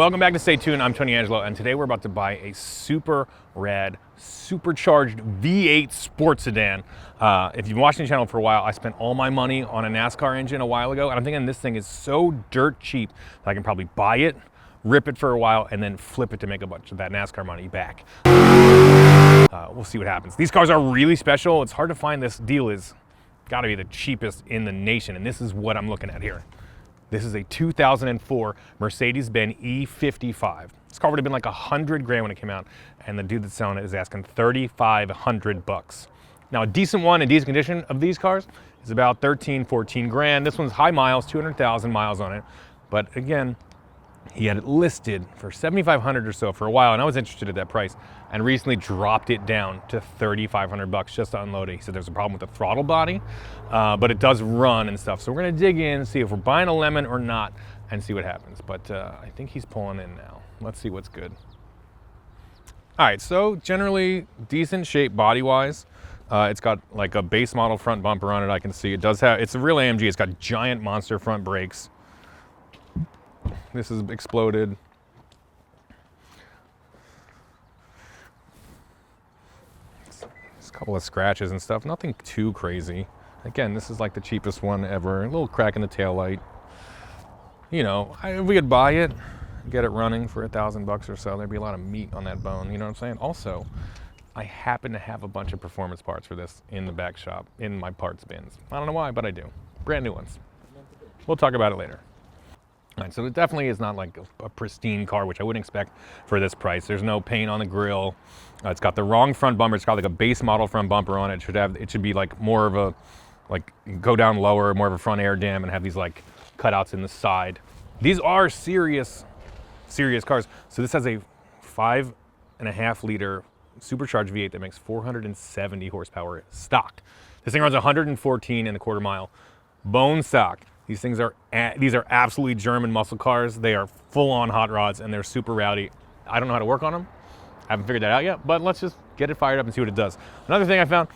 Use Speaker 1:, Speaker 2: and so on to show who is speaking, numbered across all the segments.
Speaker 1: Welcome back to Stay Tuned. I'm Tony Angelo, and today we're about to buy a super rad, supercharged V8 sports sedan. If you've been watching the channel for a while, I spent all my money on a NASCAR engine a while ago, and I'm thinking this thing is so dirt cheap that I can probably buy it, rip it for a while, and then flip it to make a bunch of that NASCAR money back. We'll see what happens. These cars are really special. It's hard to find. This deal is got to be the cheapest in the nation, and this is what I'm looking at here. This is a 2004 Merceded Benz E55. This car would have been like 100 grand when it came out, and the dude that's selling it is asking 3,500 bucks. Now, a decent one in decent condition of these cars is about 13, 14 grand. This one's high miles, 200,000 miles on it. But again, he had it listed for 7,500 or so for a while, and I was interested at that price, and recently dropped it down to 3,500 bucks just to unload it. He said there's a problem with the throttle body, but it does run and stuff. So we're gonna dig in, see if we're buying a lemon or not, and see what happens. But I think he's pulling in now. Let's see what's good. All right, so generally decent shape body-wise. It's got like a base model front bumper on it. I can see it does have, it's a real AMG. It's got giant monster front brakes. This is exploded. There's a couple of scratches and stuff. Nothing too crazy. Again, this is like the cheapest one ever. A little crack in the taillight. You know, if we could buy it, get it running for $1,000 or so, there'd be a lot of meat on that bone. You know what I'm saying? Also, I happen to have a bunch of performance parts for this in the back shop, in my parts bins. I don't know why, but I do. Brand new ones. We'll talk about it later. All right, so it definitely is not like a pristine car, which I wouldn't expect for this price. There's no paint on the grill. It's got the wrong front bumper. It's got like a base model front bumper on it. It should be like more of a, like go down lower, more of a front air dam, and have these like cutouts in the side. These are serious cars. So this has a 5.5 liter supercharged V8 that makes 470 horsepower stock. This thing runs 114 and a quarter mile, bone stock. These things are, these are absolutely German muscle cars. They are full-on hot rods, and they're super rowdy. I don't know how to work on them. I haven't figured that out yet, but let's just get it fired up and see what it does. Another thing I found,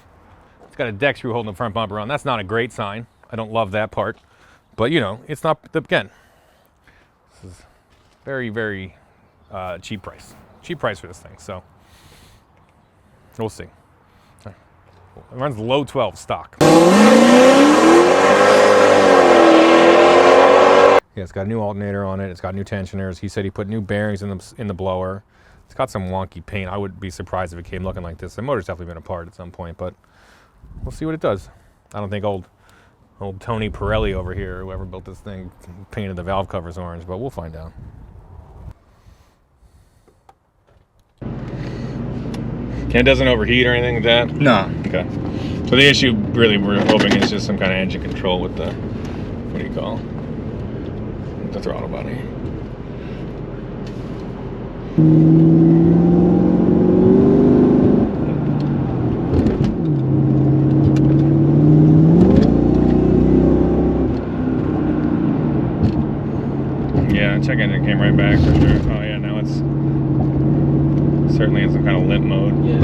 Speaker 1: it's got a deck screw holding the front bumper on. That's not a great sign. I don't love that part, but you know, it's not, again, this is very, very cheap price. Cheap price for this thing, so we'll see. It runs low 12 stock. Yeah, it's got a new alternator on it. It's got new tensioners. He said he put new bearings in the blower. It's got some wonky paint. I would be surprised if it came looking like this. The motor's definitely been apart at some point, but we'll see what it does. I don't think old Tony Pirelli over here, whoever built this thing, painted the valve covers orange, but we'll find out. And it doesn't overheat or anything like that? No. Okay. So the issue really we're hoping is just some kind of engine control with the, what do you call it? The throttle body. Yeah, check engine came right back for sure. Oh yeah, now it's certainly in some kind of limp mode. Yeah.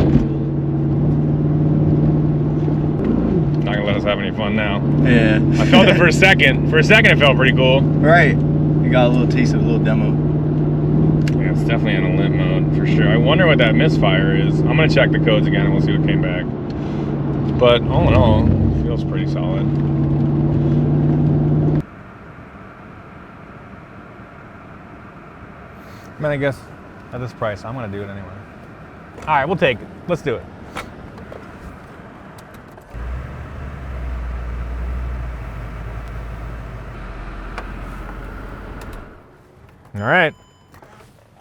Speaker 1: Not gonna let us have any fun now. Yeah. I felt it for a second. For a second it felt pretty cool. Right. You got a little taste of a little demo. Yeah, it's definitely in a limp mode for sure. I wonder what that misfire is. I'm gonna check the codes again and we'll see what came back. But all in all, it feels pretty solid. I mean, I guess at this price, I'm gonna do it anyway. All right, we'll take it. Let's do it. All right.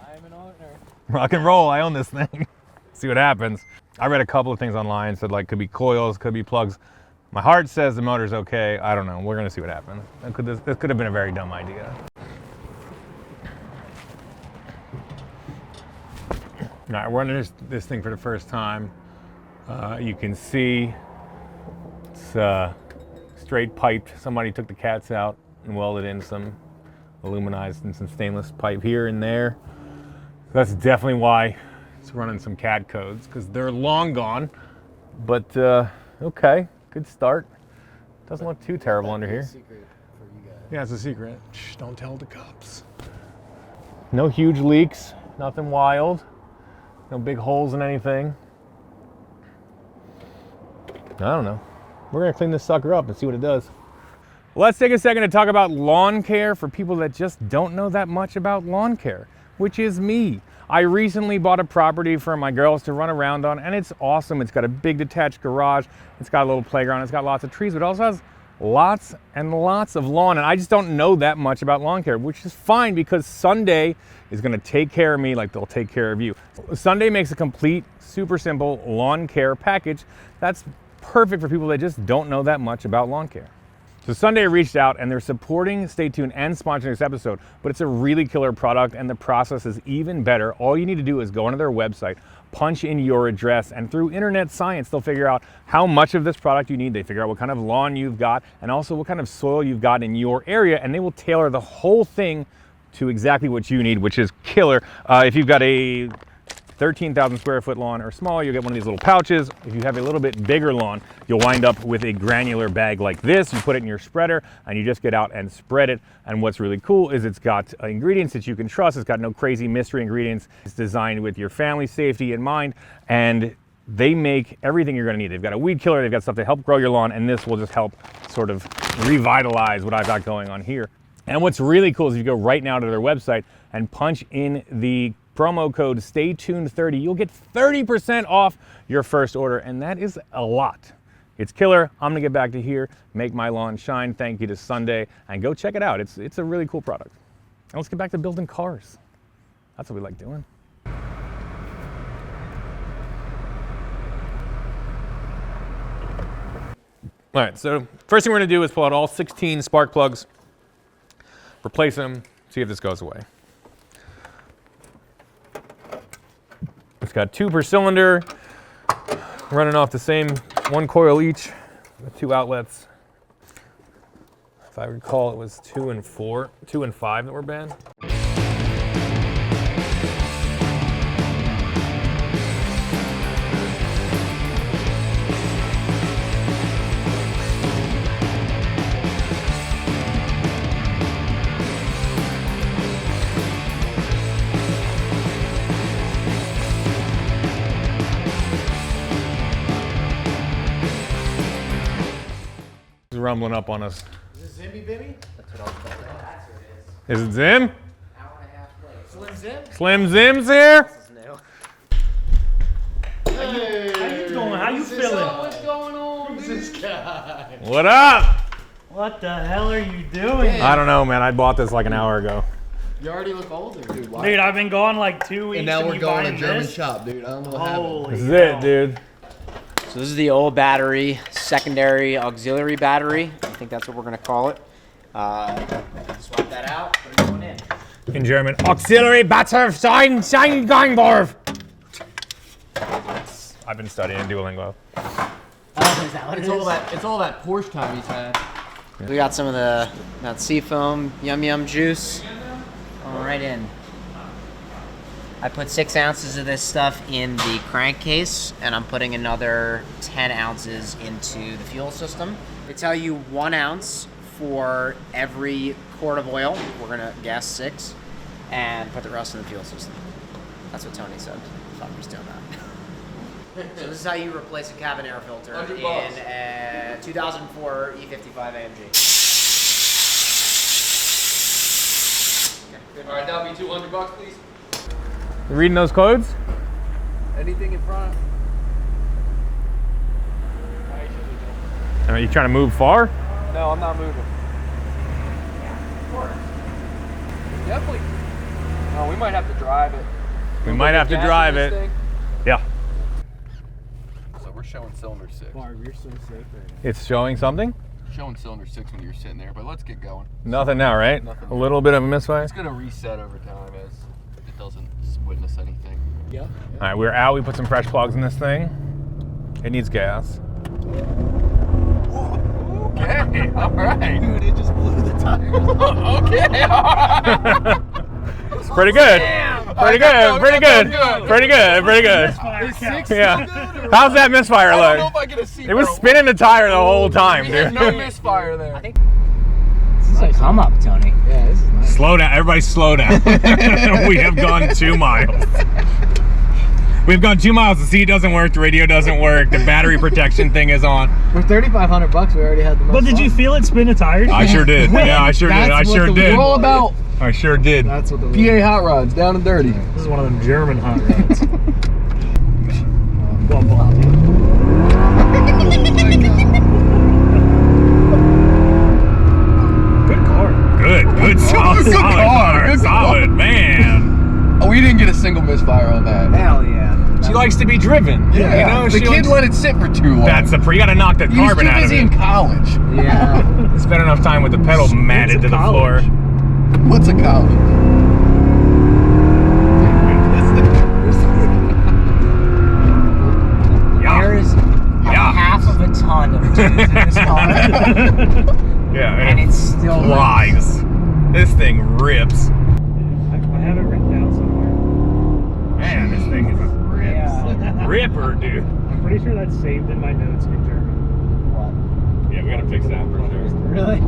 Speaker 1: I'm an owner. Rock and roll, I own this thing. See what happens. I read a couple of things online, said like could be coils, could be plugs. My heart says the motor's okay. I don't know, we're gonna see what happens. This could have been a very dumb idea. All right, we're running this thing for the first time. You can see it's straight piped. Somebody took the cats out and welded in some aluminized and some stainless pipe here and there. So that's definitely why it's running some CAD codes, because they're long gone. But okay, good start. Doesn't look too terrible under here. Secret for you guys. Yeah, it's a secret. Shh, don't tell the cops. No huge leaks, nothing wild. No big holes in anything. I don't know. We're gonna clean this sucker up and see what it does. Let's take a second to talk about lawn care for people that just don't know that much about lawn care, which is me. I recently bought a property for my girls to run around on, and it's awesome. It's got a big detached garage. It's got a little playground. It's got lots of trees, but it also has lots and lots of lawn, and I just don't know that much about lawn care, which is fine because Sunday is gonna take care of me like they'll take care of you. Sunday makes a complete, super simple lawn care package that's perfect for people that just don't know that much about lawn care. So Sunday reached out and they're supporting Stay Tuned and sponsoring this episode, but it's a really killer product and the process is even better. All you need to do is go onto their website, punch in your address, and through internet science, they'll figure out how much of this product you need. They figure out what kind of lawn you've got and also what kind of soil you've got in your area, and they will tailor the whole thing to exactly what you need, which is killer. If you've got a 13,000 square foot lawn or smaller, you'll get one of these little pouches. If you have a little bit bigger lawn, you'll wind up with a granular bag like this. You put it in your spreader and you just get out and spread it. And what's really cool is it's got ingredients that you can trust. It's got no crazy mystery ingredients. It's designed with your family safety in mind, and they make everything you're gonna need. They've got a weed killer, they've got stuff to help grow your lawn, and this will just help sort of revitalize what I've got going on here. And what's really cool is if you go right now to their website and punch in the promo code STAYTUNED30, you'll get 30% off your first order, and that is a lot. It's killer. I'm gonna get back to here, make my lawn shine. Thank you to Sunday, and go check it out. It's a really cool product. And let's get back to building cars. That's what we like doing. All right, so first thing we're gonna do is pull out all 16 spark plugs, replace them, see if this goes away. It's got 2 per cylinder, running off the same 1 coil each, with 2 outlets. If I recall, it was 2 and 4, 2 and 5 that were banned. Rumbling up on us.
Speaker 2: Is it Zimmy Bimmy? That's what I was called. That's what it
Speaker 1: Is it Zim?
Speaker 2: Hour and a half late. Slim Zim?
Speaker 1: Slim Zim's here?
Speaker 2: This is new. Hey!
Speaker 3: How you doing? How you feeling?
Speaker 2: What's going on? Who's this guy?
Speaker 1: What up?
Speaker 3: What the hell are you doing?
Speaker 1: I don't know, man. I bought this like an hour ago.
Speaker 2: You already look older, dude. Why?
Speaker 3: Dude, I've been gone like 2 weeks.
Speaker 2: And now we're
Speaker 3: you
Speaker 2: going to
Speaker 3: buying
Speaker 2: German
Speaker 3: this?
Speaker 2: shop, dude. I don't know what happened.
Speaker 3: Holy
Speaker 1: This is
Speaker 3: hell.
Speaker 1: it, dude.
Speaker 4: So this is the old battery, secondary auxiliary battery. I think that's what we're gonna call it. Swap that out, put a new one in.
Speaker 1: In German, auxiliary Battery sein Gangborf. I've been studying Duolingo.
Speaker 4: Oh, is that what
Speaker 2: It's all that Porsche time he's had.
Speaker 4: We got some of that seafoam yum yum juice. All right in. I put 6 ounces of this stuff in the crankcase, and I'm putting another 10 ounces into the fuel system. They tell you 1 ounce for every quart of oil. We're gonna gas 6 and put the rest in the fuel system. That's what Tony said. Thought he was doing that. So this is how you replace a cabin air filter in a 2004 E55 AMG. Okay, good.
Speaker 5: All right, that'll be $200, please.
Speaker 1: You reading those codes?
Speaker 5: Anything in front?
Speaker 1: Are you trying to move far?
Speaker 5: No, I'm not moving. Definitely. Oh, we might have to drive it.
Speaker 1: We might have to drive it.
Speaker 5: Thing?
Speaker 1: Yeah.
Speaker 5: So we're showing cylinder 6.
Speaker 3: Barb, you're so safe right now.
Speaker 1: It's showing something?
Speaker 5: Showing cylinder 6 when you're sitting there, but let's get going.
Speaker 1: Nothing now, right?
Speaker 5: Nothing
Speaker 1: A little bit of a misfire?
Speaker 5: It's gonna reset over time as it doesn't witness anything.
Speaker 2: Yeah.
Speaker 1: All right, we're out. We put some fresh plugs in this thing. It needs gas.
Speaker 5: Okay, all right.
Speaker 2: Dude, it just blew the tires.
Speaker 5: Okay, all right.
Speaker 1: Pretty good. Pretty good. Pretty good.
Speaker 5: Good.
Speaker 1: Pretty good. Pretty good.
Speaker 3: Misfire
Speaker 2: Is
Speaker 3: count.
Speaker 2: 6
Speaker 1: Yeah.
Speaker 2: good or
Speaker 1: How's that misfire
Speaker 5: I don't know
Speaker 1: look?
Speaker 5: if I get a seat.
Speaker 1: It was spinning the tire the whole time,
Speaker 5: We had
Speaker 1: dude.
Speaker 5: no misfire there.
Speaker 4: I think It's a come up, Tony.
Speaker 2: Yeah, this is nice.
Speaker 1: Slow down. Everybody slow down. We have gone 2 miles. We've gone 2 miles. The seat doesn't work. The radio doesn't work. The battery protection thing is on.
Speaker 2: For $3,500, we already had the most
Speaker 3: But did you
Speaker 2: fun.
Speaker 3: feel it spin the tires?
Speaker 1: I sure did. Yeah, I sure did. I
Speaker 2: That's what
Speaker 1: sure
Speaker 2: the
Speaker 1: did.
Speaker 2: wheel all about.
Speaker 1: I sure did.
Speaker 2: That's what the
Speaker 6: PA hot rods, down and dirty.
Speaker 3: This is one of them German hot rods. Well, Blondie. Good car.
Speaker 1: Good. Solid,
Speaker 6: Good
Speaker 1: solid
Speaker 6: car. Good
Speaker 1: solid, man.
Speaker 6: Oh, we didn't get a single misfire on that.
Speaker 2: Hell yeah.
Speaker 1: She likes to be driven.
Speaker 6: Yeah,
Speaker 1: You know,
Speaker 6: the
Speaker 1: she
Speaker 6: kid
Speaker 1: likes-
Speaker 6: let it sit for too long.
Speaker 1: That's the you gotta knock the
Speaker 6: He's
Speaker 1: carbon
Speaker 6: too
Speaker 1: out of
Speaker 6: busy
Speaker 1: it.
Speaker 6: in college.
Speaker 2: Yeah.
Speaker 1: Spent enough time with the pedal matted to the floor.
Speaker 3: college.
Speaker 6: What's a college?
Speaker 4: There is
Speaker 1: Yeah.
Speaker 4: half of a ton of dudes in this car,
Speaker 1: Yeah,
Speaker 4: and it's still
Speaker 1: flies. This thing rips.
Speaker 3: I have it written down somewhere.
Speaker 1: Man, this thing is a
Speaker 4: Yeah.
Speaker 1: ripper, dude.
Speaker 3: I'm pretty sure that's saved in my notes in German.
Speaker 1: Yeah, we gotta fix that for sure.
Speaker 2: Really?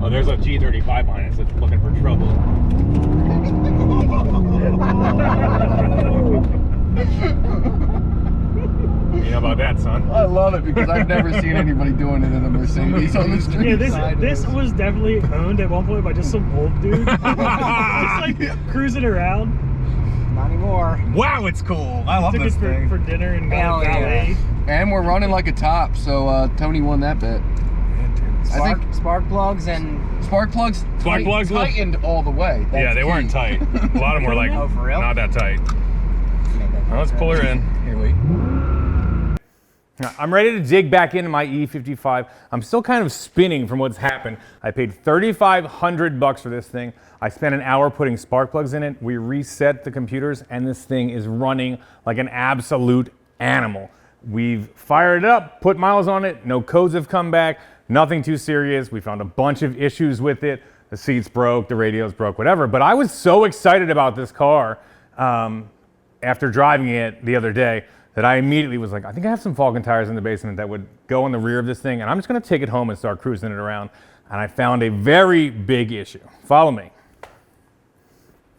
Speaker 1: Oh, there's a G35 behind us that's looking for trouble. You know about that, son?
Speaker 6: I love it because I've never seen anybody doing it in a Mercedes on the street.
Speaker 3: Yeah, this was definitely owned at one point by just some old dude. Just like cruising around.
Speaker 2: Not anymore.
Speaker 1: Wow, it's cool. I love
Speaker 3: Took
Speaker 1: this
Speaker 3: it
Speaker 1: thing.
Speaker 3: for dinner and
Speaker 4: Hell
Speaker 3: got
Speaker 4: yeah.
Speaker 3: valet.
Speaker 6: And we're running like a top, so Tony won that bet. I think
Speaker 4: Spark plugs and
Speaker 6: spark plugs, tightened all the way.
Speaker 1: Yeah,
Speaker 6: That's
Speaker 1: they
Speaker 6: key.
Speaker 1: weren't tight. A lot of them were like,
Speaker 4: Oh, for real?
Speaker 1: not that tight. Now let's pull her in.
Speaker 6: Here, wait.
Speaker 1: I'm ready to dig back into my E55. I'm still kind of spinning from what's happened. I paid $3,500 for this thing. I spent an hour putting spark plugs in it. We reset the computers and this thing is running like an absolute animal. We've fired it up, put miles on it, no codes have come back, nothing too serious. We found a bunch of issues with it. The seats broke, the radios broke, whatever. But I was so excited about this car after driving it the other day that I immediately was like, I think I have some Falcon tires in the basement that would go in the rear of this thing, and I'm just gonna take it home and start cruising it around. And I found a very big issue. Follow me.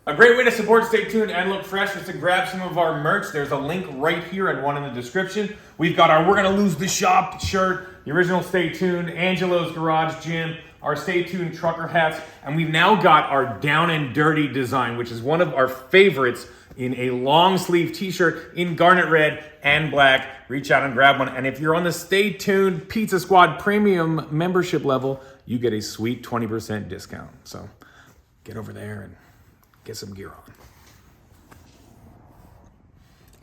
Speaker 1: A great way to support Stay Tuned and Look Fresh is to grab some of our merch. There's a link right here and one in the description. We've got our We're Gonna Lose the Shop shirt, the original Stay Tuned, Angelo's Garage Gym, our Stay Tuned trucker hats, and we've now got our Down and Dirty design, which is one of our favorites, in a long sleeve t-shirt in garnet red and black. Reach out and grab one. And if you're on the Stay Tuned Pizza Squad premium membership level, you get a sweet 20% discount. So get over there and get some gear on.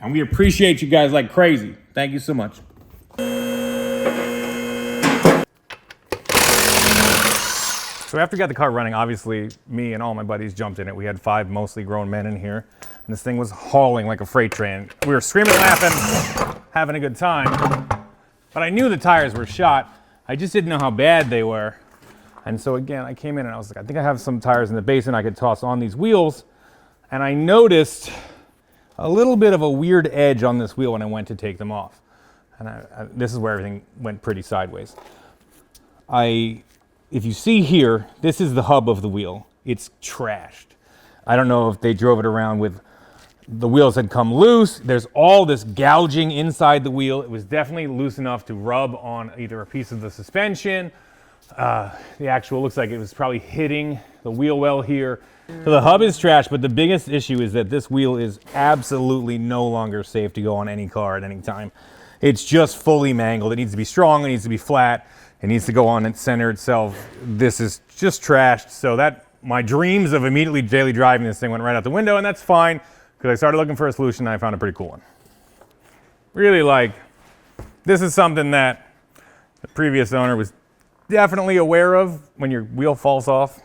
Speaker 1: And we appreciate you guys like crazy. Thank you so much. So after we got the car running, obviously me and all my buddies jumped in it. We had 5 mostly grown men in here, and this thing was hauling like a freight train. We were screaming, laughing, having a good time. But I knew the tires were shot. I just didn't know how bad they were. And so again, I came in and I was like, I think I have some tires in the basement I could toss on these wheels. And I noticed a little bit of a weird edge on this wheel when I went to take them off. And this is where everything went pretty sideways. If you see here, this is the hub of the wheel. It's trashed. I don't know if they drove it around with the wheels had come loose. There's all this gouging inside the wheel. It was definitely loose enough to rub on either a piece of the suspension. The actual looks like it was probably hitting the wheel well here. So the hub is trashed, but the biggest issue is that this wheel is absolutely no longer safe to go on any car at any time. It's just fully mangled. It needs to be strong, it needs to be flat, it needs to go on its center itself. This is just trashed, so that my dreams of immediately daily driving this thing went right out the window, and that's fine, because I started looking for a solution and I found a pretty cool one. Really, like, this is something that the previous owner was definitely aware of. When your wheel falls off,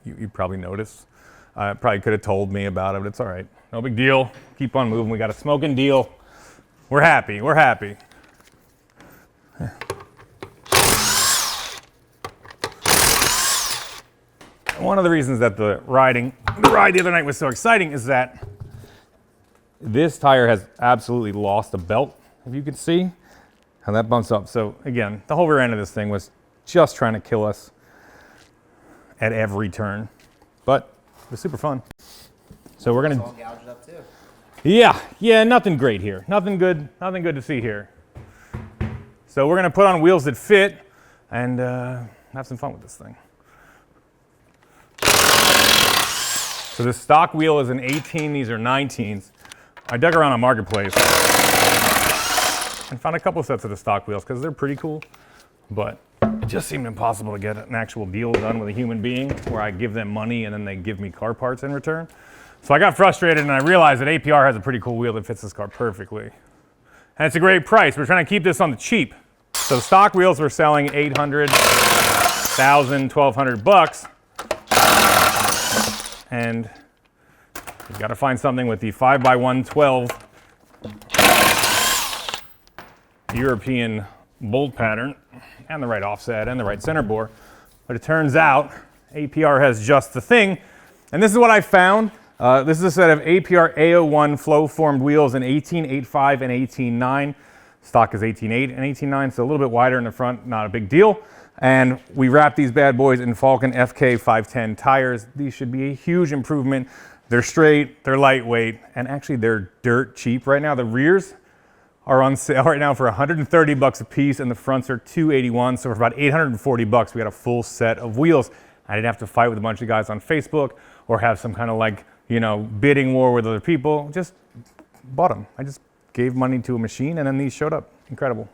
Speaker 1: you probably notice. Probably could have told me about it, but it's all right. No big deal. Keep on moving. We got a smoking deal. We're happy. We're happy. One of the reasons that the ride the other night was so exciting is that this tire has absolutely lost a belt, if you can see how that bumps up. So again, the whole rear end of this thing was just trying to kill us. at every turn. But it was super fun. So we're gonna.
Speaker 4: All gouged up too.
Speaker 1: Yeah, nothing great here. Nothing good to see here. So we're gonna put on wheels that fit and have some fun with this thing. So this stock wheel is an 18, these are 19s. I dug around on Marketplace and found a couple sets of the stock wheels because they're pretty cool, but it just seemed impossible to get an actual deal done with a human being where I give them money and then they give me car parts in return. So I got frustrated and I realized that APR has a pretty cool wheel that fits this car perfectly. And it's a great price. We're trying to keep this on the cheap. So stock wheels were selling $800, $1,000, $1,200. And you've got to find something with the 5x112 European bolt pattern and the right offset and the right center bore. But it turns out APR has just the thing. And this is what I found. This is a set of APR A01 flow formed wheels in 18.85 and 18.9. Stock is 18.8 and 18.9, so a little bit wider in the front, not a big deal. And we wrapped these bad boys in Falcon FK 510 tires. These should be a huge improvement. They're straight, they're lightweight, and actually they're dirt cheap right now. The rears are on sale right now for $130 a piece, and the fronts are $281. So for about $840, we got a full set of wheels. I didn't have to fight with a bunch of guys on Facebook or have some kind of like, you know, bidding war with other people. Just bought them. I just gave money to a machine, and then these showed up. Incredible.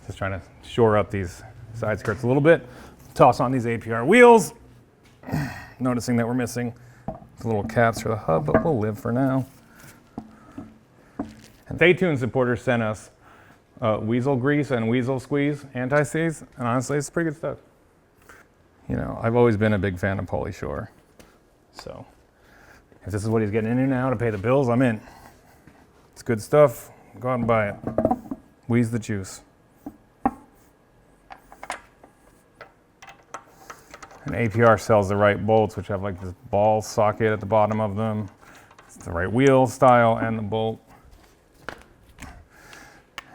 Speaker 1: Just trying to shore up these side skirts a little bit. Toss on these APR wheels. Noticing that we're missing the little caps for the hub, but we'll live for now. And Stay Tuned supporters sent us weasel grease and weasel squeeze anti-seize, and honestly, it's pretty good stuff. You know, I've always been a big fan of Pulley Shore, so if this is what he's getting into now to pay the bills, I'm in. It's good stuff. Go out and buy it. Wheeze the juice. And APR sells the right bolts, which have like this ball socket at the bottom of them. It's the right wheel style and the bolt.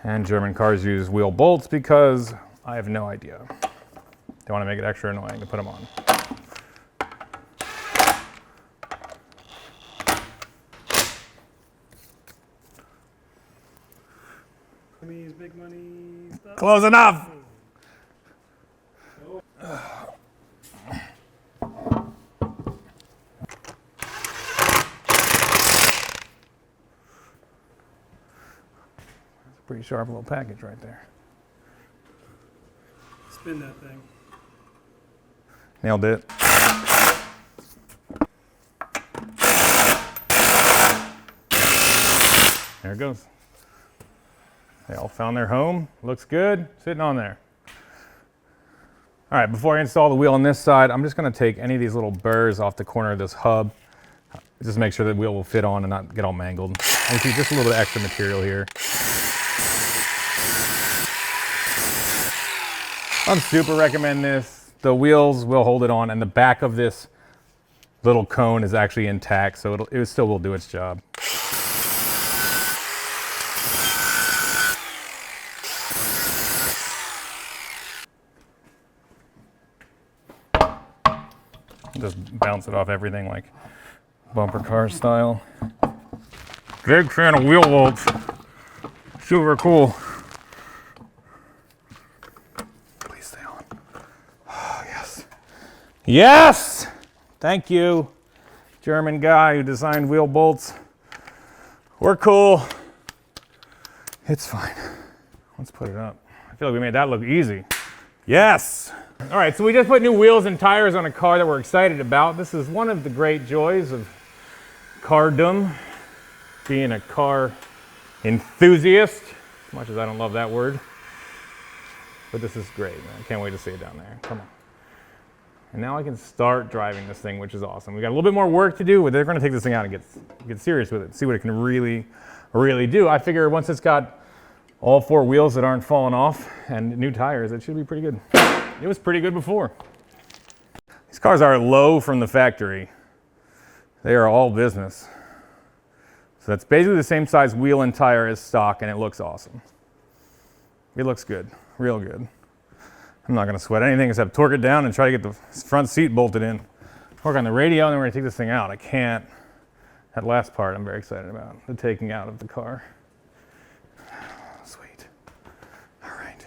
Speaker 1: And German cars use wheel bolts because I have no idea. They want to make it extra annoying to put them on.
Speaker 3: Big money stuff.
Speaker 1: Close enough! Pretty sharp little package right there.
Speaker 3: Spin that thing.
Speaker 1: Nailed it. There it goes. They all found their home. Looks good. Sitting on there. All right, before I install the wheel on this side, I'm just going to take any of these little burrs off the corner of this hub. Just make sure the wheel will fit on and not get all mangled. And you see just a little bit of extra material here. I'd super recommend this. The wheels will hold it on, and the back of this little cone is actually intact, so it still will do its job. Just bounce it off everything like bumper car style. Big fan of wheel bolts. Super cool. Please stay on. Oh, yes. Yes! Thank you, German guy who designed wheel bolts. We're cool. It's fine. Let's put it up. I feel like we made that look easy. Yes! All right, so we just put new wheels and tires on a car that we're excited about. This is one of the great joys of cardom, being a car enthusiast, as much as I don't love that word. But this is great, man. I can't wait to see it down there. Come on. And now I can start driving this thing, which is awesome. We got a little bit more work to do, but they're gonna take this thing out and get serious with it, see what it can really do. I figure once it's got all four wheels that aren't falling off and new tires, it should be pretty good. It was pretty good before. These cars are low from the factory. They are all business. So that's basically the same size wheel and tire as stock, and it looks awesome. It looks good, real good. I'm not gonna sweat anything except torque it down and try to get the front seat bolted in. Work on the radio, and then we're gonna take this thing out. I can't, that last part I'm very excited about, the taking out of the car. Sweet. All right.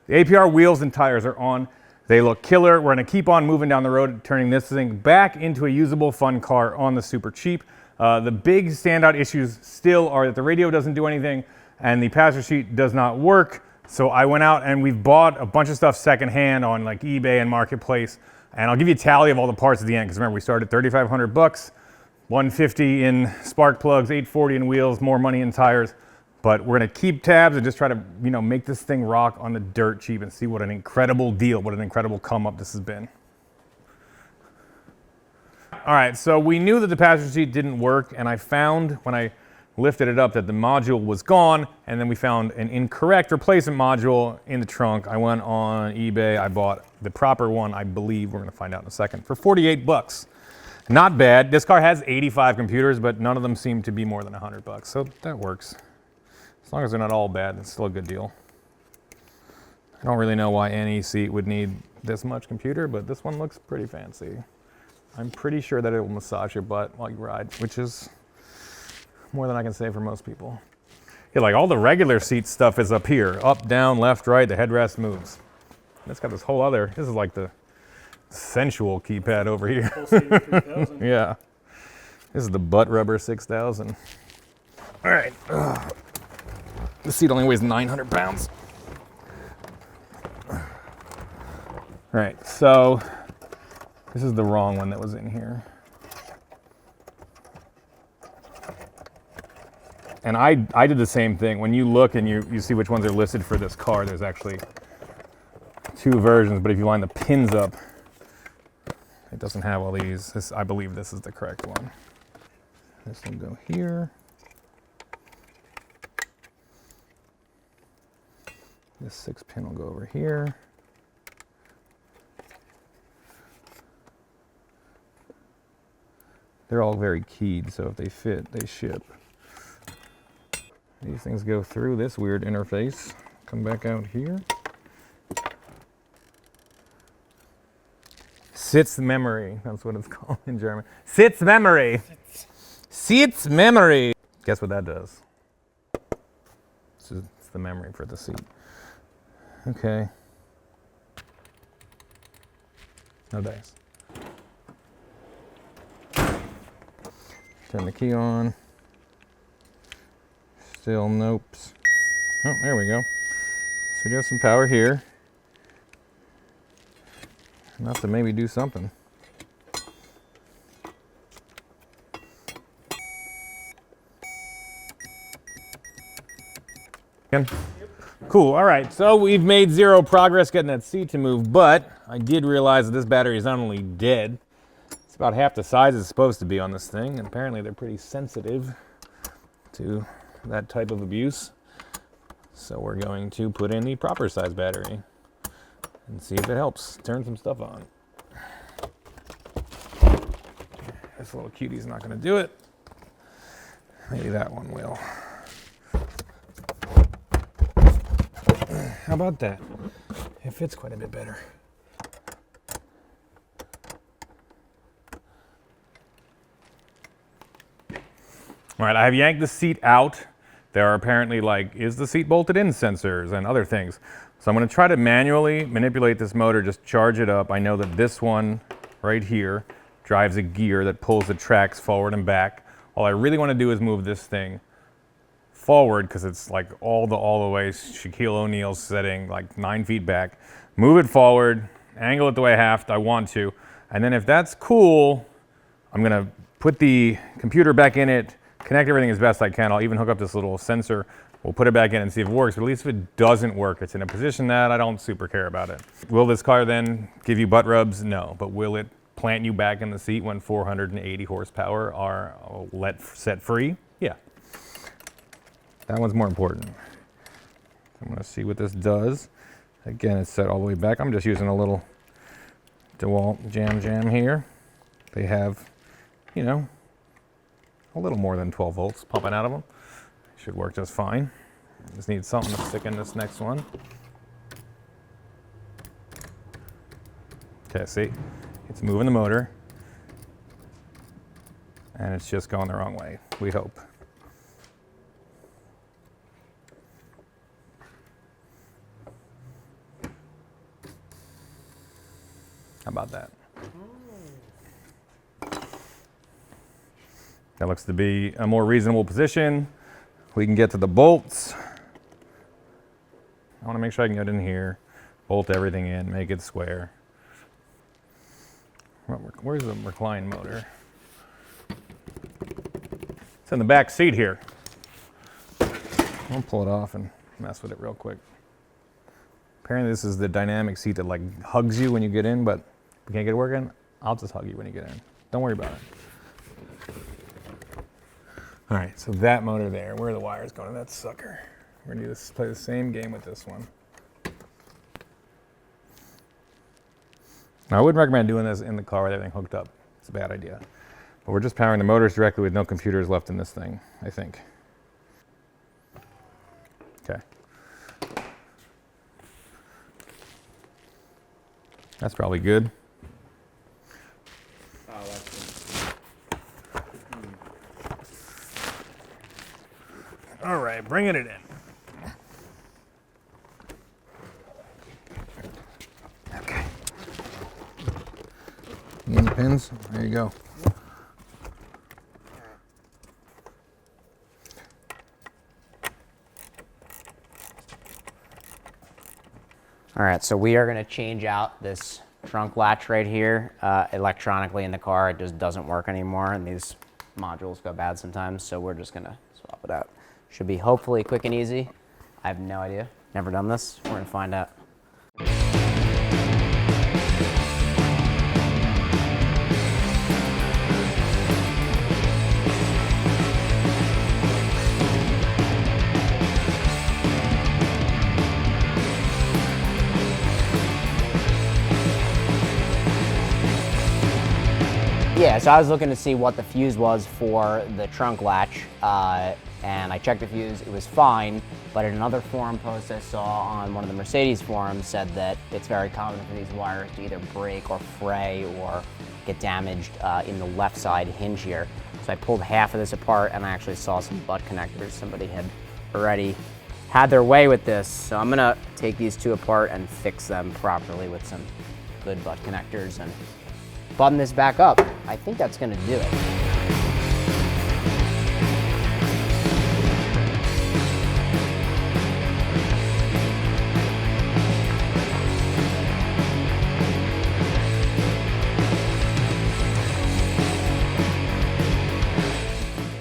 Speaker 1: The APR wheels and tires are on. They look killer. We're gonna keep on moving down the road, turning this thing back into a usable, fun car on the Super Cheap. The big standout issues still are that the radio doesn't do anything and the passenger seat does not work. So I went out and we've bought a bunch of stuff secondhand on like eBay and Marketplace. And I'll give you a tally of all the parts at the end, because remember, we started at $3,500 bucks, $150 in spark plugs, $840 in wheels, more money in tires. But we're gonna keep tabs and just try to, you know, make this thing rock on the dirt cheap and see what an incredible deal, what an incredible come up this has been. All right, so we knew that the passenger seat didn't work, and I found when I lifted it up that the module was gone, and then we found an incorrect replacement module in the trunk. I went on eBay, I bought the proper one, I believe, we're gonna find out in a second, for 48 bucks. Not bad. This car has 85 computers, but none of them seem to be more than 100 bucks, so that works. As long as they're not all bad, it's still a good deal. I don't really know why any seat would need this much computer, but this one looks pretty fancy. I'm pretty sure that it will massage your butt while you ride, which is more than I can say for most people. Yeah, like all the regular seat stuff is up here. Up, down, left, right, the headrest moves. And it's got this whole other, this is like the sensual keypad over here. Yeah. This is the butt rubber 6000. All right. This seat only weighs 900 pounds. All right, so this is the wrong one that was in here. And I did the same thing. When you look and you see which ones are listed for this car, there's actually two versions, but if you line the pins up, it doesn't have all these. I believe this is the correct one. This will go here. This 6-pin will go over here. They're all very keyed, so if they fit, they ship. These things go through this weird interface, come back out here. Sitzmemory, that's what it's called in German. Sitzmemory. Sitzmemory. Guess what that does? It's the memory for the seat. Okay. No dice. Turn the key on. Still nopes. Oh, there we go. So we do have some power here. Enough to maybe do something. Again? Cool, all right, so we've made zero progress getting that seat to move, but I did realize that this battery is not only dead, it's about half the size it's supposed to be on this thing, and apparently they're pretty sensitive to that type of abuse. So we're going to put in the proper size battery and see if it helps turn some stuff on. This little cutie's not gonna do it. Maybe that one will. How about that? It fits quite a bit better. All right, I have yanked the seat out. There are apparently is the seat bolted in sensors and other things. So I'm gonna try to manually manipulate this motor, just charge it up. I know that this one right here drives a gear that pulls the tracks forward and back. All I really wanna do is move this thing forward, because it's like all the way Shaquille O'Neal's setting, like 9 feet back. Move it forward, angle it the way I want to, and then if that's cool, I'm gonna put the computer back in it, connect everything as best I can. I'll even hook up this little sensor. We'll put it back in and see if it works, but at least if it doesn't work, it's in a position that I don't super care about it. Will this car then give you butt rubs? No, but will it plant you back in the seat when 480 horsepower are set free? Yeah. That one's more important. I'm gonna see what this does. Again, it's set all the way back. I'm just using a little DeWalt jam here. They have you know, a little more than 12 volts pumping out of them. Should work just fine. Just need something to stick in this next one. Okay, see, it's moving the motor, and it's just going the wrong way, we hope. How about that? That looks to be a more reasonable position. We can get to the bolts. I want to make sure I can get in here, bolt everything in, make it square. Where's the recline motor? It's in the back seat here. I'll pull it off and mess with it real quick. Apparently this is the dynamic seat that like hugs you when you get in, but if you can't get it working, I'll just hug you when you get in. Don't worry about it. All right, so that motor there, where are the wires going to that sucker? We're gonna play the same game with this one. Now, I wouldn't recommend doing this in the car with everything hooked up. It's a bad idea. But we're just powering the motors directly with no computers left in this thing, I think. Okay. That's probably good.
Speaker 6: Oh, that's good.
Speaker 1: All right, bringing it in. Okay. You need the pins? There you go.
Speaker 4: All right, so we are going to change out this trunk latch right here electronically in the car. It just doesn't work anymore, and these modules go bad sometimes, so we're just going to swap it out. Should be hopefully quick and easy. I have no idea. Never done this. We're going to find out. Yeah, so I was looking to see what the fuse was for the trunk latch, and I checked the fuse, it was fine, but in another forum post I saw on one of the Mercedes forums said that it's very common for these wires to either break or fray or get damaged in the left side hinge here. So I pulled half of this apart and I actually saw some butt connectors. Somebody had already had their way with this. So I'm gonna take these two apart and fix them properly with some good butt connectors and button this back up. I think that's gonna do it.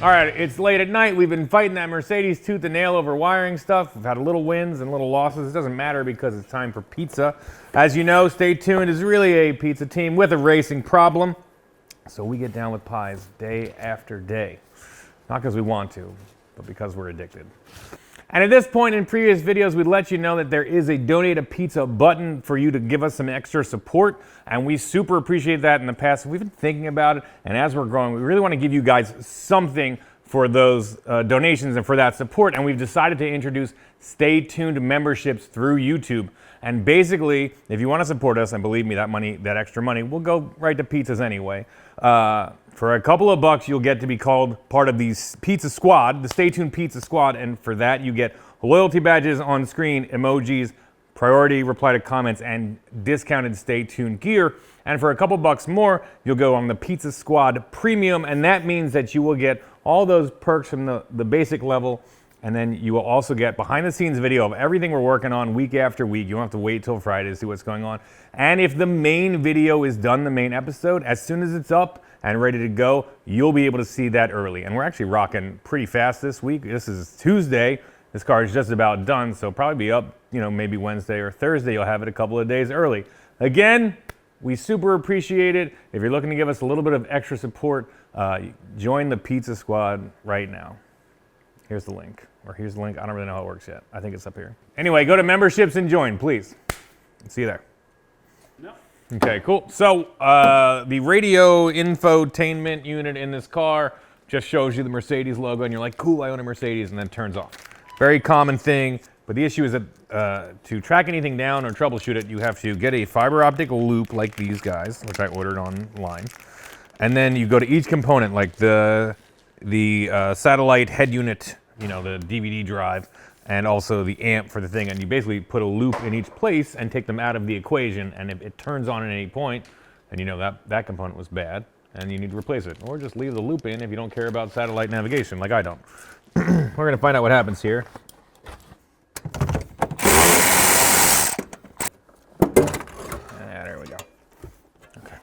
Speaker 1: All right, it's late at night. We've been fighting that Mercedes tooth and nail over wiring stuff. We've had little wins and little losses. It doesn't matter because it's time for pizza. As you know, Stay Tuned is really a pizza team with a racing problem. So we get down with pies day after day. Not because we want to, but because we're addicted. And at this point in previous videos, we let you know that there is a donate a pizza button for you to give us some extra support. And we super appreciate that in the past. We've been thinking about it. And as we're growing, we really want to give you guys something for those donations and for that support. And we've decided to introduce Stay Tuned memberships through YouTube. And basically, if you want to support us, and believe me, that money, that extra money, will go right to pizzas anyway. For a couple of bucks, you'll get to be called part of the Pizza Squad, the Stay Tuned Pizza Squad, and for that you get loyalty badges on screen, emojis, priority reply to comments, and discounted Stay Tuned gear. And for a couple bucks more, you'll go on the Pizza Squad Premium, and that means that you will get all those perks from the basic level, and then you will also get behind-the-scenes video of everything we're working on week after week. You don't have to wait till Friday to see what's going on. And if the main video is done, the main episode, as soon as it's up and ready to go, you'll be able to see that early. And we're actually rocking pretty fast this week. This is Tuesday. This car is just about done, so it'll probably be up, you know, maybe Wednesday or Thursday. You'll have it a couple of days early. Again, we super appreciate it. If you're looking to give us a little bit of extra support, join the Pizza Squad right now. Here's the link, or here's the link. I don't really know how it works yet. I think it's up here. Anyway, go to memberships and join, please. See you there.
Speaker 3: No.
Speaker 1: Okay, cool. So the radio infotainment unit in this car just shows you the Mercedes logo, and you're like, cool, I own a Mercedes, and then it turns off. Very common thing, but the issue is that to track anything down or troubleshoot it, you have to get a fiber optic loop like these guys, which I ordered online, and then you go to each component, like the satellite head unit, you know, the DVD drive, and also the amp for the thing, and you basically put a loop in each place and take them out of the equation, and if it turns on at any point, then you know that component was bad, and you need to replace it. Or just leave the loop in if you don't care about satellite navigation, like I don't. We're gonna find out what happens here. There we go. Okay.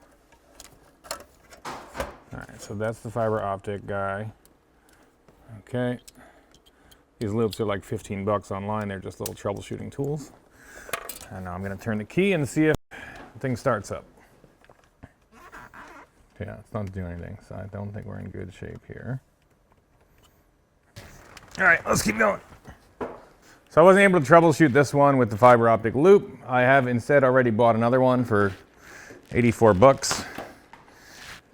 Speaker 1: All right, so that's the fiber optic guy. Okay. These loops are like 15 bucks online. They're just little troubleshooting tools. And now I'm gonna turn the key and see if the thing starts up. Yeah, it's not doing anything, so I don't think we're in good shape here. All right, let's keep going. So I wasn't able to troubleshoot this one with the fiber optic loop. I have instead already bought another one for 84 bucks.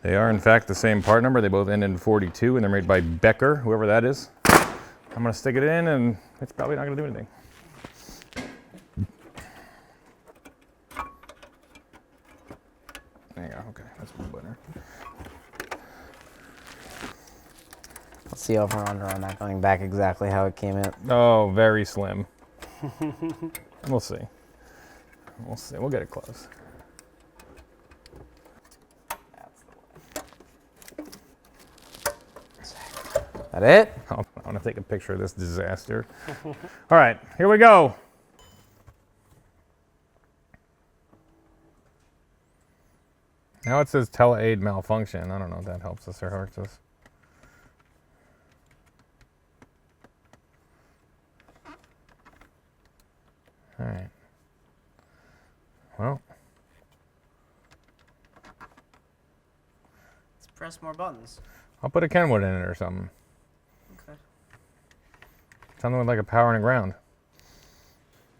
Speaker 1: They are in fact the same part number. They both end in 42 and they're made by Becker, whoever that is. I'm gonna stick it in and it's probably not gonna do anything. There you go, okay, that's much better.
Speaker 4: Let's see over under on that going back exactly how it came in.
Speaker 1: Oh, very slim. We'll see. We'll see, we'll get it close.
Speaker 4: That's the one. That it?
Speaker 1: I want to take a picture of this disaster. All right, here we go. Now it says tele-aid malfunction. I don't know if that helps us or hurts us. All right. Well.
Speaker 4: Let's press more buttons.
Speaker 1: I'll put a Kenwood in it or something.
Speaker 4: Okay.
Speaker 1: Something with like a power and a ground.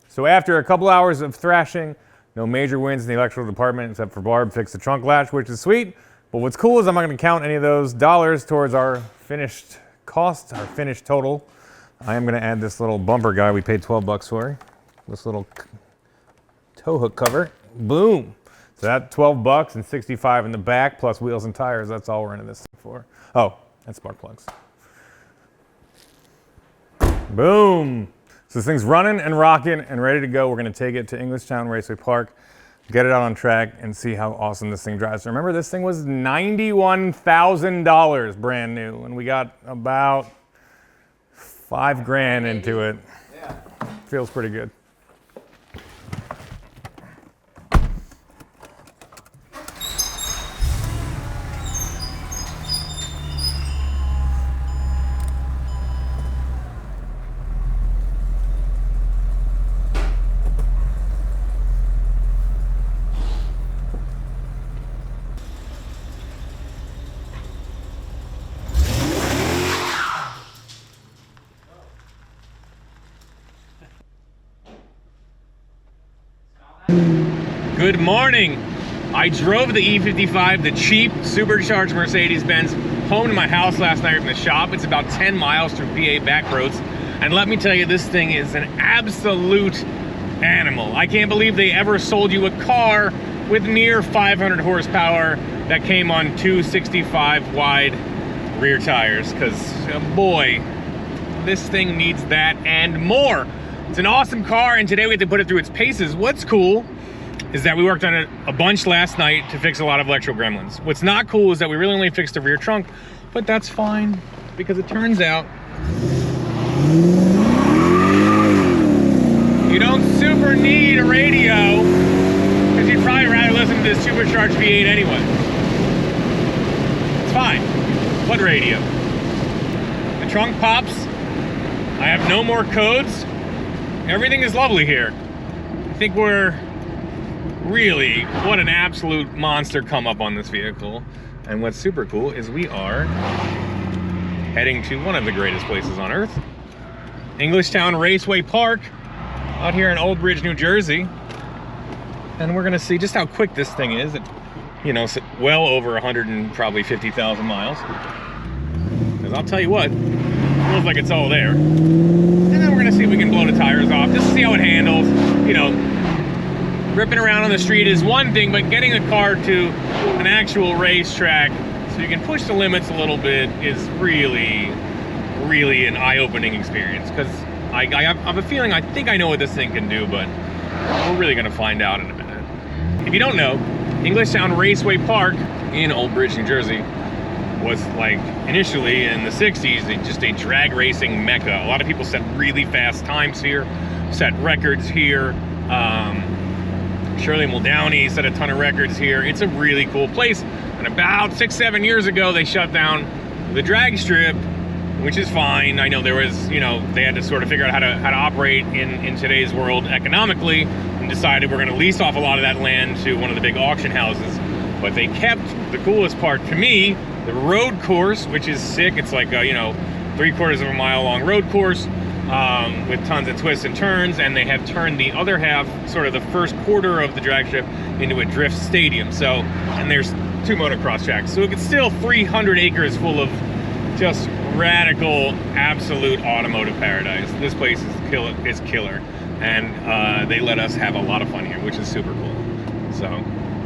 Speaker 1: So after a couple hours of thrashing, no major wins in the electrical department except for Barb fixed the trunk latch, which is sweet. But what's cool is I'm not going to count any of those dollars towards our finished cost, our finished total. I am going to add this little bumper guy we paid 12 bucks for. This little tow hook cover. Boom. So that 12 bucks and 65 in the back plus wheels and tires. That's all we're into this thing for. Oh, and spark plugs. Boom. So this thing's running and rocking and ready to go. We're going to take it to Englishtown Raceway Park, get it out on track, and see how awesome this thing drives. Remember, this thing was $91,000 brand new, and we got about $5 grand into it.
Speaker 5: Yeah.
Speaker 1: Feels pretty good. Good morning. I drove the E55, the cheap supercharged Mercedes Benz, home to my house last night from the shop. It's about 10 miles through PA back roads. And let me tell you, this thing is an absolute animal. I can't believe they ever sold you a car with near 500 horsepower that came on 265 wide rear tires. Because, boy, this thing needs that and more. It's an awesome car, and today we have to put it through its paces. What's cool is that we worked on it a bunch last night to fix a lot of electrical gremlins. What's not cool is that we really only fixed the rear trunk, but that's fine, because it turns out you don't super need a radio, because you'd probably rather listen to this supercharged V8 anyway. It's fine. What radio? The trunk pops. I have no more codes. Everything is lovely here. I think we're really, what an absolute monster come up on this vehicle. And what's super cool is we are heading to one of the greatest places on earth, Englishtown Raceway Park, out here in Old Bridge, New Jersey. and we're gonna see just how quick this thing is. It, you know, well over 150,000 miles. Because I'll tell you what, it feels like it's all there. And then we're gonna see if we can blow the tires off, just to see how it handles. You know, ripping around on the street is one thing, but getting a car to an actual racetrack so you can push the limits a little bit is really, really an eye-opening experience. Because I have a feeling, I think I know what this thing can do, but we're really gonna find out in a minute. If you don't know, Englishtown Raceway Park in Old Bridge, New Jersey was like initially in the 60s just a drag racing mecca. A lot of people set really fast times here, set records here. Shirley Muldowney set a ton of records here. It's a really cool place. And about 6-7 years ago, they shut down the drag strip, which is fine. I know there was, you know, they had to sort of figure out how to operate in today's world economically, and decided we're going to lease off a lot of that land to one of the big auction houses. But they kept the coolest part to me, the road course, which is sick. It's like a, you know, 3/4 of a mile long road course with tons of twists and turns, and they have turned the other half, sort of the first quarter of the drag strip, into a drift stadium. So, and there's 2 motocross tracks, so it's still 300 acres full of just radical, absolute automotive paradise. This place is killer, and they let us have a lot of fun here, which is super cool. So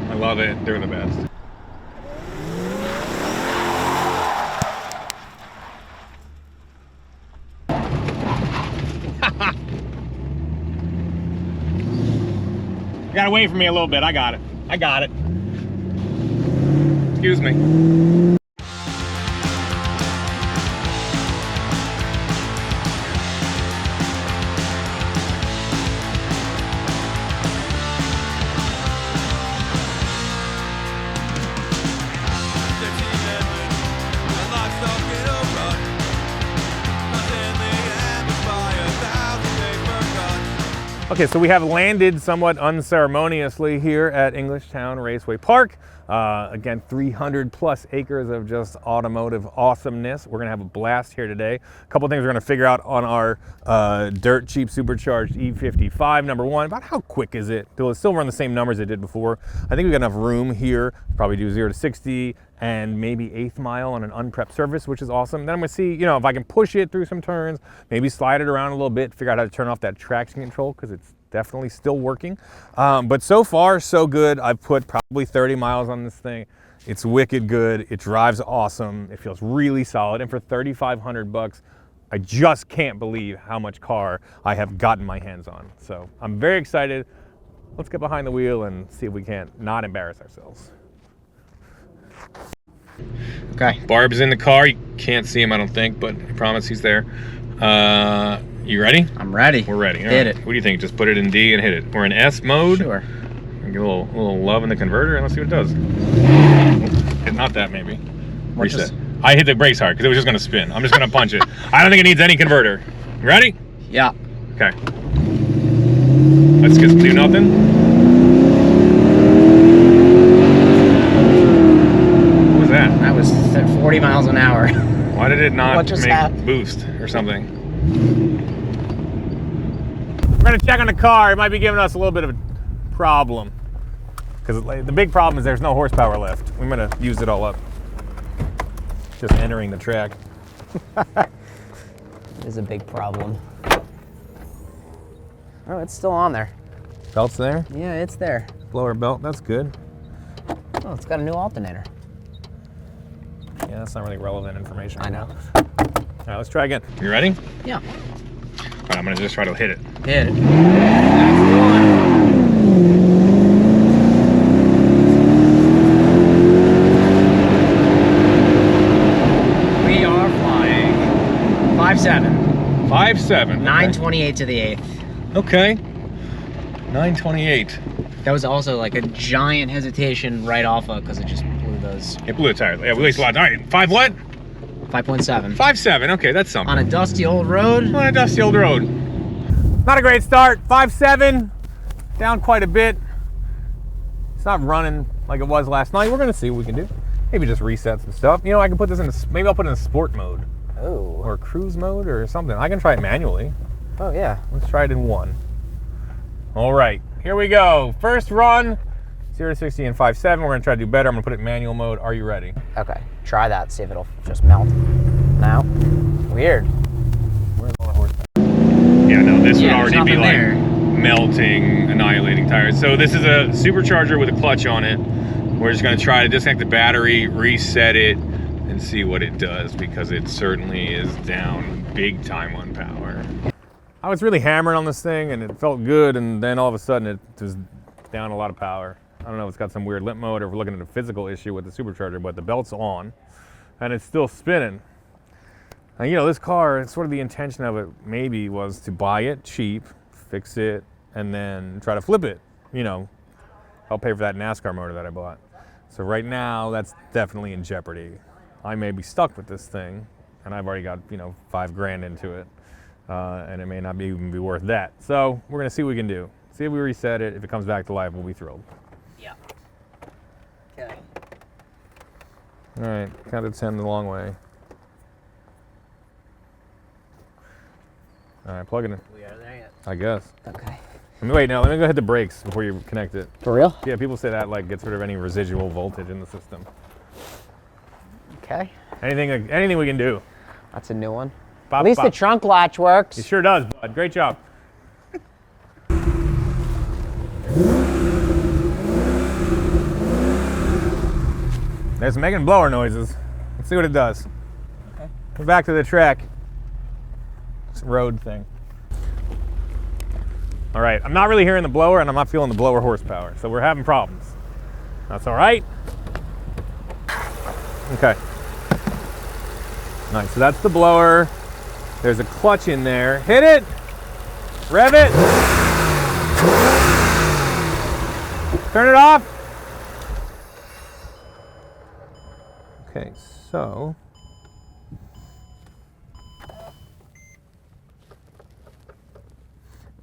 Speaker 1: I love it. They're the best. You gotta wait for me a little bit. I got it. I got it. Excuse me. Okay, so we have landed somewhat unceremoniously here at Englishtown Raceway Park. Again, 300 plus acres of just automotive awesomeness. We're gonna have a blast here today. A couple things we're gonna figure out on our dirt cheap supercharged E55. Number one, about how quick is it? Will it still run the same numbers it did before? I think we got enough room here, probably do 0 to 60 and maybe 1/8 mile on an unprepped surface, which is awesome. Then I'm gonna see, you know, if I can push it through some turns, maybe slide it around a little bit, figure out how to turn off that traction control, because it's definitely still working. But so far, so good. I've put probably 30 miles on this thing. It's wicked good. It drives awesome. It feels really solid. And for 3,500 bucks, I just can't believe how much car I have gotten my hands on. So I'm very excited. Let's get behind the wheel and see if we can't not embarrass ourselves. Okay. Barb's in the car. You can't see him, I don't think, but I promise he's there. You ready?
Speaker 4: I'm ready.
Speaker 1: We're ready.
Speaker 4: Hit it.
Speaker 1: What do you think? Just put it in D and hit it. We're in S mode.
Speaker 4: Sure.
Speaker 1: Get a little love in the converter and let's see what it does. Not that, maybe. Reset. I hit the brakes hard because it was just going to spin. I'm just going to punch it. I don't think it needs any converter. You ready?
Speaker 4: Yeah.
Speaker 1: Okay. Let's just do nothing. What was that?
Speaker 4: I was at 40 miles an hour.
Speaker 1: Why did it not
Speaker 4: What just
Speaker 1: make
Speaker 4: happened?
Speaker 1: boost or something? We're going to check on the car. It might be giving us a little bit of a problem. Because the big problem is there's no horsepower left. I'm going to use it all up. Just entering the track.
Speaker 4: It is a big problem. Oh, it's still on there.
Speaker 1: Belt's there?
Speaker 4: Yeah, it's there.
Speaker 1: Blower belt, that's good.
Speaker 4: Oh, it's got a new alternator.
Speaker 1: Yeah, that's not really relevant information.
Speaker 4: I know.
Speaker 1: All right, let's try again. You ready?
Speaker 4: Yeah.
Speaker 1: All right, I'm going to just try to hit it.
Speaker 4: Hit it. That's the one. We are flying 5.7.
Speaker 1: 5.7.
Speaker 4: 9:28 to the 8th.
Speaker 1: Okay. 9:28.
Speaker 4: That was also like a giant hesitation right off of because it just blew those.
Speaker 1: It blew the tires. Yeah, we released a lot. All right, 5 what?
Speaker 4: 5.7.
Speaker 1: 5.7. Okay, that's something.
Speaker 4: On a dusty old road.
Speaker 1: On a dusty old road. Not a great start. 5.7. Down quite a bit. It's not running like it was last night. We're gonna see what we can do. Maybe just reset some stuff. You know, I can put this in. Maybe I'll put it in sport mode.
Speaker 4: Oh.
Speaker 1: Or cruise mode or something. I can try it manually.
Speaker 4: Oh yeah.
Speaker 1: Let's try it in 1. All right, here we go. First run, 0 to 60 in 5.7. We're gonna try to do better. I'm gonna put it in manual mode. Are you ready?
Speaker 4: Okay, try that, see if it'll just melt. Now? Weird.
Speaker 1: Where's all the horsepower? Yeah, no, this would already be like melting, annihilating tires. So this is a supercharger with a clutch on it. We're just gonna try to disconnect the battery, reset it, and see what it does, because it certainly is down big time on power. I was really hammering on this thing and it felt good, and then all of a sudden it was down a lot of power. I don't know if it's got some weird limp mode or if we're looking at a physical issue with the supercharger, but the belt's on and it's still spinning. And you know, this car, it's sort of the intention of it maybe was to buy it cheap, fix it, and then try to flip it. You know, I'll pay for that NASCAR motor that I bought. So right now, that's definitely in jeopardy. I may be stuck with this thing, and I've already got, you know, $5 grand into it, and it may not even be worth that. So we're gonna see what we can do. See if we reset it. If it comes back to life, we'll be thrilled.
Speaker 4: Yeah. Okay.
Speaker 1: All right, count to 10 the long way. All right, plug it in.
Speaker 4: We are there yet?
Speaker 1: I guess.
Speaker 4: Okay.
Speaker 1: Wait, no, let me go hit the brakes before you connect it.
Speaker 4: For real?
Speaker 1: Yeah, people say that like gets rid of any residual voltage in the system.
Speaker 4: Okay.
Speaker 1: Anything we can do.
Speaker 4: That's a new one.
Speaker 1: Bop,
Speaker 4: At least
Speaker 1: bop.
Speaker 4: the trunk latch works.
Speaker 1: It sure does, bud. Great job. There's making blower noises. Let's see what it does.
Speaker 4: Okay.
Speaker 1: We're back to the track. It's a road thing. All right, I'm not really hearing the blower and I'm not feeling the blower horsepower, so we're having problems. That's all right. Okay. Nice, so that's the blower. There's a clutch in there. Hit it, rev it. Turn it off. Okay, so.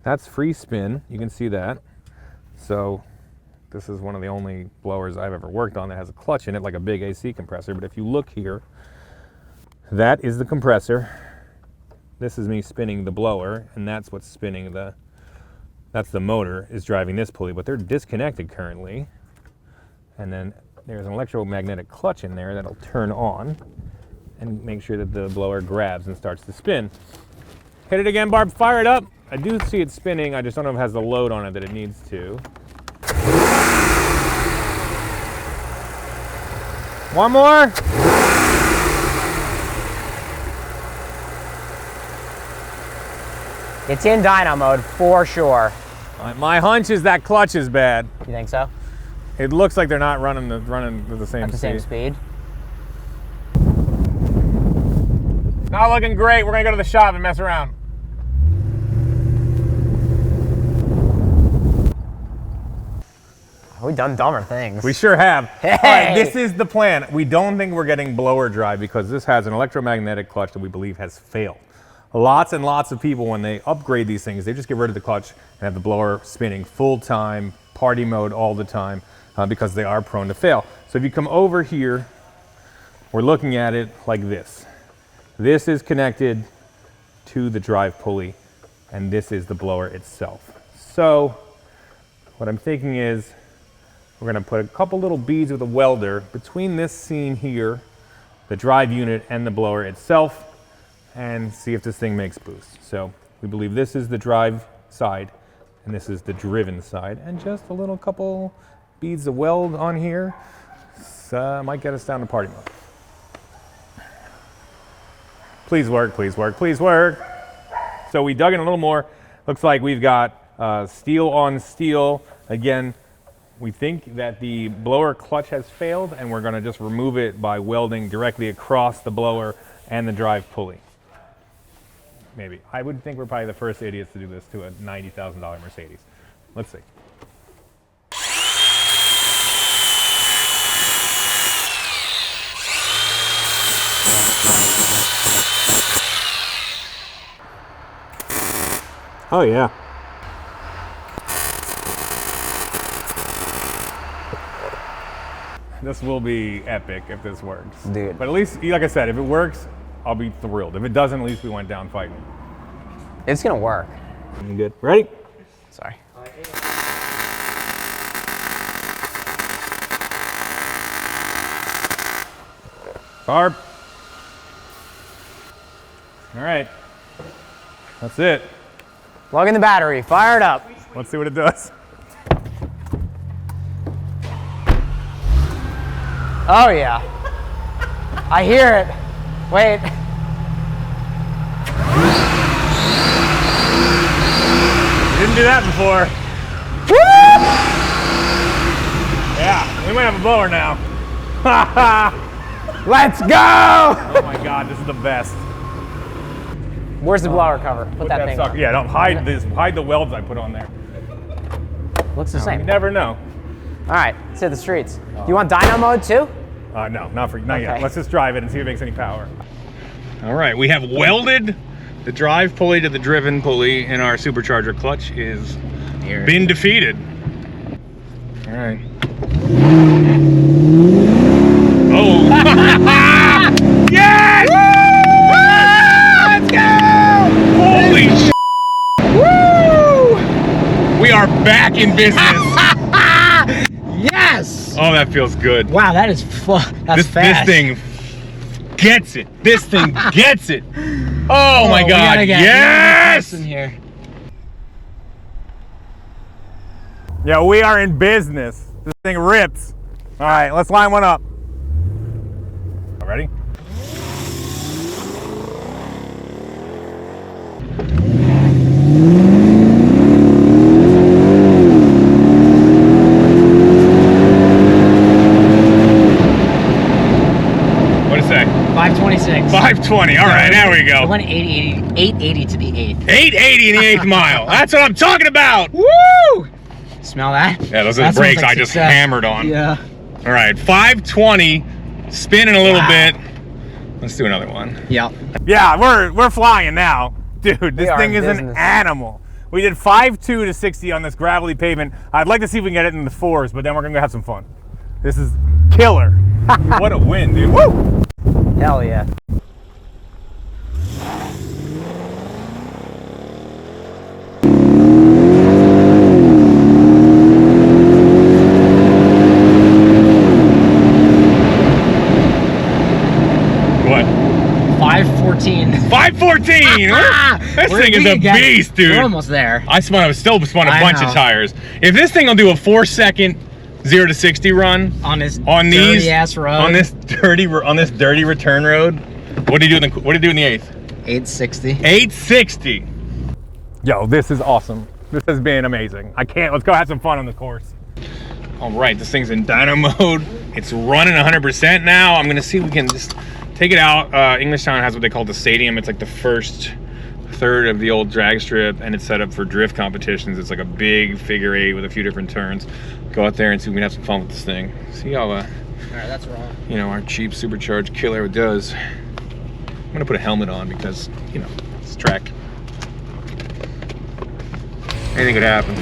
Speaker 1: That's free spin, you can see that. So this is one of the only blowers I've ever worked on that has a clutch in it, like a big AC compressor. But if you look here, that is the compressor. This is me spinning the blower, and that's what's spinning that's the motor is driving this pulley, but they're disconnected currently. And then there's an electromagnetic clutch in there that'll turn on and make sure that the blower grabs and starts to spin. Hit it again, Barb, fire it up. I do see it spinning, I just don't know if it has the load on it that it needs to. One more.
Speaker 4: It's in dyno mode for sure.
Speaker 1: My hunch is that clutch is bad.
Speaker 4: You think so?
Speaker 1: It looks like they're not running with the same
Speaker 4: At the same speed?
Speaker 1: Not looking great. We're gonna go to the shop and mess around.
Speaker 4: We've done dumber things.
Speaker 1: We sure have.
Speaker 4: Hey!
Speaker 1: All right, this is the plan. We don't think we're getting blower drive because this has an electromagnetic clutch that we believe has failed. Lots and lots of people, when they upgrade these things, they just get rid of the clutch and have the blower spinning full time, party mode all the time, because they are prone to fail. So if you come over here, we're looking at it like this. This is connected to the drive pulley, and this is the blower itself. So what I'm thinking is, we're gonna put a couple little beads with a welder between this seam here, the drive unit and the blower itself, and see if this thing makes boost. So we believe this is the drive side and this is the driven side, and just a little couple beads of weld on here might get us down to party mode. Please work, please work, please work. So we dug in a little more. Looks like we've got steel on steel. Again, we think that the blower clutch has failed, and we're gonna just remove it by welding directly across the blower and the drive pulley. Maybe. I would think we're probably the first idiots to do this to a $90,000 Mercedes. Let's see. Oh yeah. This will be epic if this works.
Speaker 4: Dude.
Speaker 1: But at least, like I said, if it works, I'll be thrilled. If it doesn't, at least we went down fighting.
Speaker 4: It's gonna work.
Speaker 1: You good? Ready?
Speaker 4: Sorry.
Speaker 1: Carb. All right. That's it.
Speaker 4: Plug in the battery, fire it up.
Speaker 1: Let's see what it does.
Speaker 4: Oh yeah. I hear it. Wait.
Speaker 1: Didn't do that before. Yeah, we might have a blower now.
Speaker 4: Let's go!
Speaker 1: Oh my God, this is the best.
Speaker 4: Where's the blower cover? Put that thing
Speaker 1: sucker.
Speaker 4: on.
Speaker 1: Yeah, don't hide this. Hide the welds I put on there.
Speaker 4: Looks the same.
Speaker 1: You never know.
Speaker 4: All right, let's hit the streets. You want dyno mode too?
Speaker 1: No, not yet.
Speaker 4: Okay.
Speaker 1: Let's just drive it and see if it makes any power. All right, we have welded the drive pulley to the driven pulley, and our supercharger clutch is been defeated. All right. Oh! Yes! Let's go! Holy sh! Woo! We are back in business.
Speaker 4: Yes!
Speaker 1: Oh, that feels good.
Speaker 4: Wow, that is that's fast.
Speaker 1: This thing gets it. This thing gets it. Oh my God! Yes!
Speaker 4: In here.
Speaker 1: Yeah, we are in business. This thing rips. All right, let's line one up. Ready? What'd it say?
Speaker 4: 526.
Speaker 1: 520. All right, there we
Speaker 4: I
Speaker 1: go.
Speaker 4: went 880 to the 8th.
Speaker 1: 880 in the 8th mile. That's what I'm talking about.
Speaker 4: Woo! Smell that?
Speaker 1: Yeah, those are
Speaker 4: That
Speaker 1: the brakes
Speaker 4: smells like
Speaker 1: I just
Speaker 4: success.
Speaker 1: hammered on.
Speaker 4: Yeah.
Speaker 1: All right, 520, spinning a little bit. Let's do another one.
Speaker 4: Yep.
Speaker 1: Yeah, we're flying now. Dude, this
Speaker 4: are
Speaker 1: thing
Speaker 4: in
Speaker 1: is an
Speaker 4: business.
Speaker 1: animal. We did 5.2 to 60 on this gravelly pavement. I'd like to see if we can get it in the 4s, but then we're gonna go have some fun. This is killer. What a win, dude. Woo!
Speaker 4: Hell yeah.
Speaker 1: What?
Speaker 4: 514.
Speaker 1: 514! This thing is a beast, dude.
Speaker 4: We're almost there.
Speaker 1: I still spun a
Speaker 4: I
Speaker 1: bunch
Speaker 4: know.
Speaker 1: of tires. If this thing will do a 4-second 0 to 60 run
Speaker 4: On this
Speaker 1: on
Speaker 4: dirty
Speaker 1: these
Speaker 4: ass road.
Speaker 1: on this dirty return road, what do you do in the 8th?
Speaker 4: 860.
Speaker 1: 860. Yo, this is awesome. This has been amazing. Let's go have some fun on the course. All right, this thing's in dyno mode. It's running 100% now. I'm gonna see if we can just take it out. Englishtown has what they call the stadium. It's like the first third of the old drag strip, and it's set up for drift competitions. It's like a big figure 8 with a few different turns. Go out there and see if we can have some fun with this thing. See how,
Speaker 4: All right, that's wrong.
Speaker 1: you know, our cheap supercharged killer does. I'm gonna put a helmet on because, you know, it's track. Anything could happen.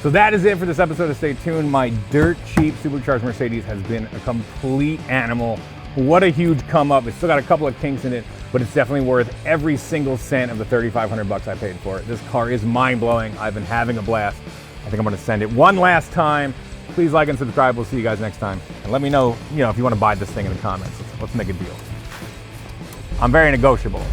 Speaker 1: So that is it for this episode of Stay Tuned. My dirt cheap supercharged Mercedes has been a complete animal. What a huge come up. It's still got a couple of kinks in it, but it's definitely worth every single cent of the 3,500 bucks I paid for it. This car is mind-blowing. I've been having a blast. I think I'm gonna send it one last time. Please like and subscribe. We'll see you guys next time. And let me know, if you want to buy this thing in the comments. Let's make a deal. I'm very negotiable.